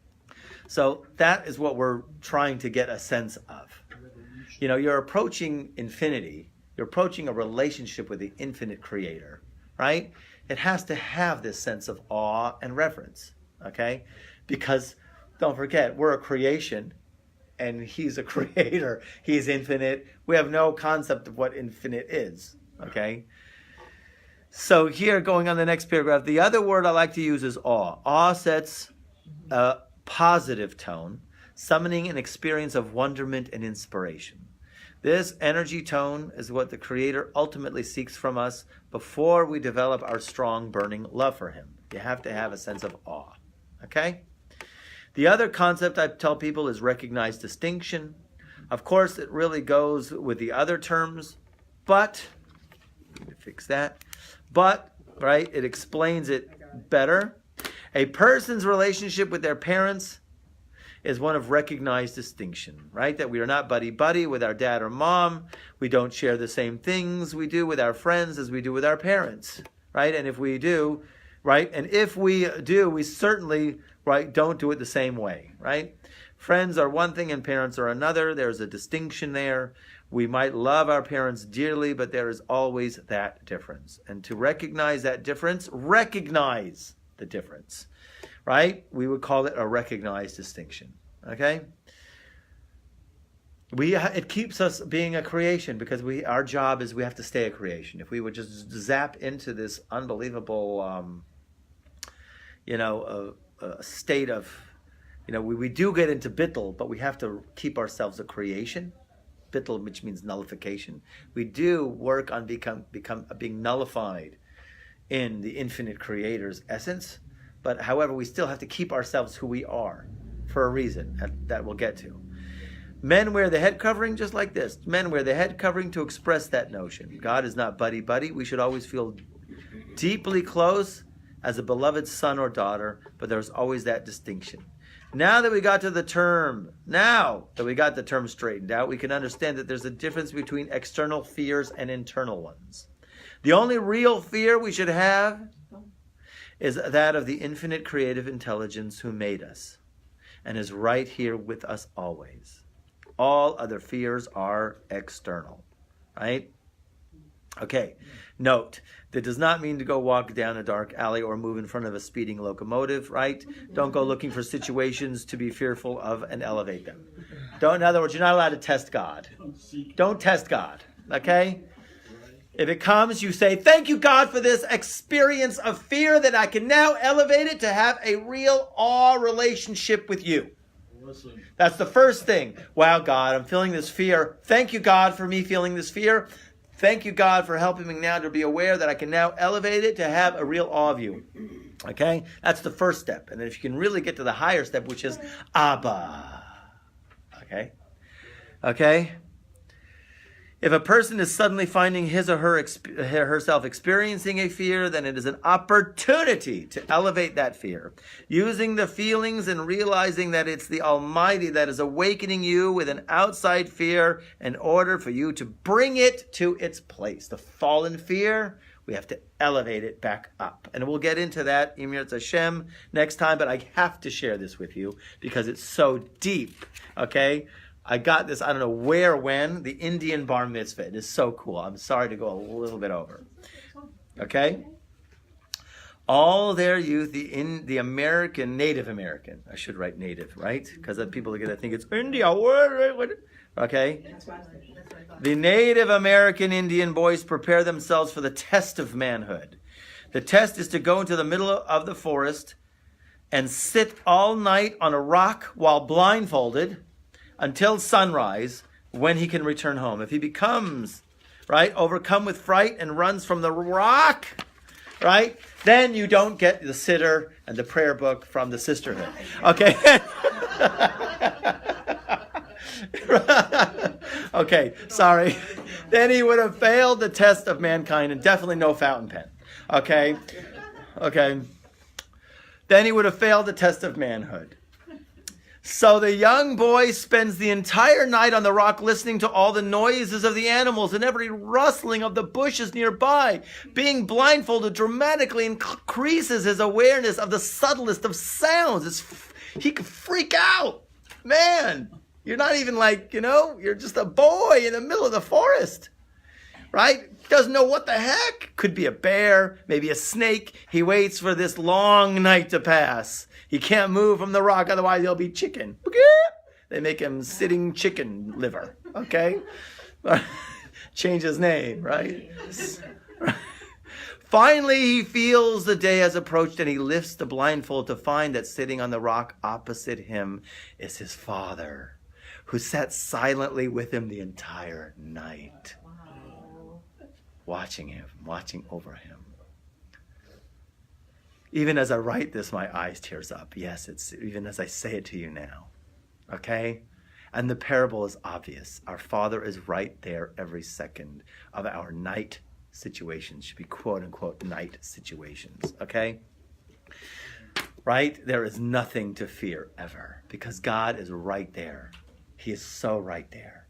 So that is what we're trying to get a sense of. You're approaching infinity. You're approaching a relationship with the infinite creator, right? It has to have this sense of awe and reverence, okay? Because don't forget, we're a creation and He's a creator. He's infinite. We have no concept of what infinite is, okay? So here, going on the next paragraph, the other word I like to use is awe. Awe sets a positive tone, summoning an experience of wonderment and inspiration. This energy tone is what the Creator ultimately seeks from us before we develop our strong, burning love for Him. You have to have a sense of awe. Okay? The other concept I tell people is recognized distinction. Of course, it really goes with the other terms, but, let me fix that, but, right, it explains it better. A person's relationship with their parents is one of recognized distinction, right? That we are not buddy-buddy with our dad or mom. We don't share the same things we do with our friends as we do with our parents, right? And if we do, right? And if we do, we certainly, right, don't do it the same way, right? Friends are one thing and parents are another. There's a distinction there, We might love our parents dearly, but there is always that difference. And to recognize that difference, recognize the difference, right? We would call it a recognized distinction, okay? It keeps us being a creation because our job is we have to stay a creation. If we would just zap into this unbelievable, state of, we do get into bittul, but we have to keep ourselves a creation. Bittul, which means nullification. We do work on being nullified in the infinite creator's essence, but however, we still have to keep ourselves who we are for a reason that we'll get to. Men wear the head covering just like this. Men wear the head covering to express that notion. God is not buddy-buddy. We should always feel deeply close as a beloved son or daughter, but there's always that distinction. Now that we got the term straightened out, we can understand that there's a difference between external fears and internal ones. The only real fear we should have is that of the infinite creative intelligence who made us and is right here with us always. All other fears are external, right? Okay, note, that does not mean to go walk down a dark alley or move in front of a speeding locomotive, right? Don't go looking for situations to be fearful of and elevate them. In other words, you're not allowed to test God. Don't test God, okay? If it comes, you say, thank you, God, for this experience of fear that I can now elevate it to have a real awe relationship with you. Listen. That's the first thing. Wow, God, I'm feeling this fear. Thank you, God, for me feeling this fear. Thank you, God, for helping me now to be aware that I can now elevate it to have a real awe of you. Okay? That's the first step. And then if you can really get to the higher step, which is Abba. Okay? Okay? If a person is suddenly finding his or herself experiencing a fear, then it is an opportunity to elevate that fear, using the feelings and realizing that it's the Almighty that is awakening you with an outside fear in order for you to bring it to its place. The fallen fear, we have to elevate it back up. And we'll get into that, Emir Hashem, next time, but I have to share this with you because it's so deep, okay? I got this, I don't know where, when, the Indian bar mitzvah. It is so cool. I'm sorry to go a little bit over. Okay? All their youth, the American, Native American. I should write native, right? Because people are going to think it's India. What? Okay? The Native American Indian boys prepare themselves for the test of manhood. The test is to go into the middle of the forest and sit all night on a rock while blindfolded until sunrise, when he can return home. If he becomes, right, overcome with fright and runs from the rock, right, then you don't get the sitter and the prayer book from the sisterhood. Okay? Okay, sorry. Then he would have failed the test of mankind and definitely no fountain pen. Okay? Okay. Then he would have failed the test of manhood. So the young boy spends the entire night on the rock listening to all the noises of the animals and every rustling of the bushes nearby. Being blindfolded dramatically increases his awareness of the subtlest of sounds. He could freak out. Man, you're not even you're just a boy in the middle of the forest. Right? Doesn't know what the heck. Could be a bear, maybe a snake. He waits for this long night to pass. He can't move from the rock, otherwise he'll be chicken. They make him sitting chicken liver, okay? Change his name, right? Finally, he feels the day has approached and he lifts the blindfold to find that sitting on the rock opposite him is his father, who sat silently with him the entire night, watching him, watching over him. Even as I write this, my eyes tears up. Yes, it's even as I say it to you now. Okay? And the parable is obvious. Our Father is right there every second of our night situations. Should be quote unquote night situations. Okay? Right? There is nothing to fear ever because God is right there. He is so right there.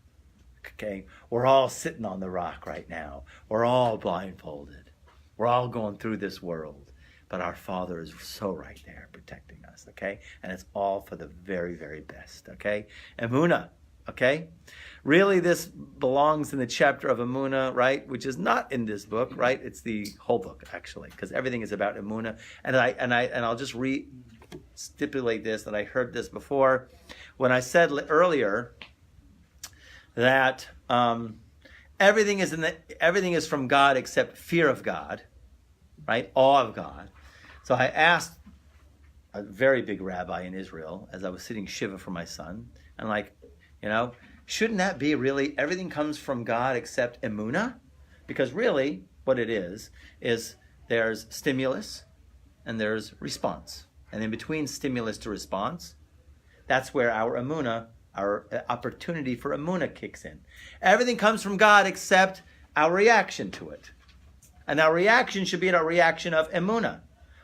Okay? We're all sitting on the rock right now. We're all blindfolded. We're all going through this world. But our Father is so right there protecting us, okay? And it's all for the very, very best, okay? Emunah, Okay? Really, this belongs in the chapter of Emunah, right? Which is not in this book, right? It's the whole book, actually, because everything is about Emunah. And I'll just stipulate this, that I heard this before. When I said earlier that everything is from God except fear of God, right? Awe of God. So I asked a very big rabbi in Israel as I was sitting Shiva for my son, and like, shouldn't that be really everything comes from God except Emunah? Because really, what it is there's stimulus and there's response. And in between stimulus to response, that's where our Emunah, our opportunity for Emunah kicks in. Everything comes from God except our reaction to it. And our reaction should be a reaction of Emunah.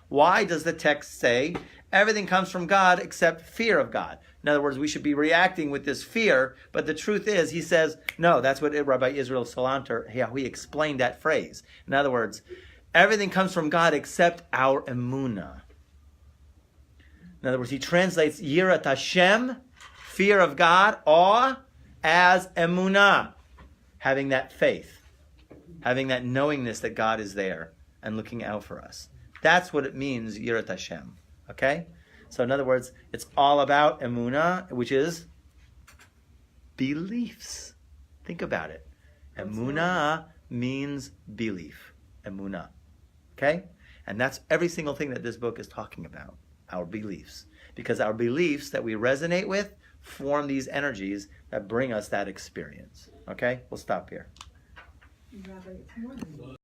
Why does the text say everything comes from God except fear of God? In other words, we should be reacting with this fear, but the truth is, he says, no, that's what Rabbi Israel Salanter, how he explained that phrase. In other words, everything comes from God except our Emunah. In other words, he translates Yirat Hashem, fear of God, awe, as Emunah, having that faith, having that knowingness that God is there and looking out for us. That's what it means, Yirat Hashem. Okay? So in other words, it's all about Emunah, which is beliefs. Think about it. Emunah means belief. Emunah. Okay? And that's every single thing that this book is talking about. Our beliefs. Because our beliefs that we resonate with form these energies that bring us that experience. Okay? We'll stop here. Rabbi, it's more than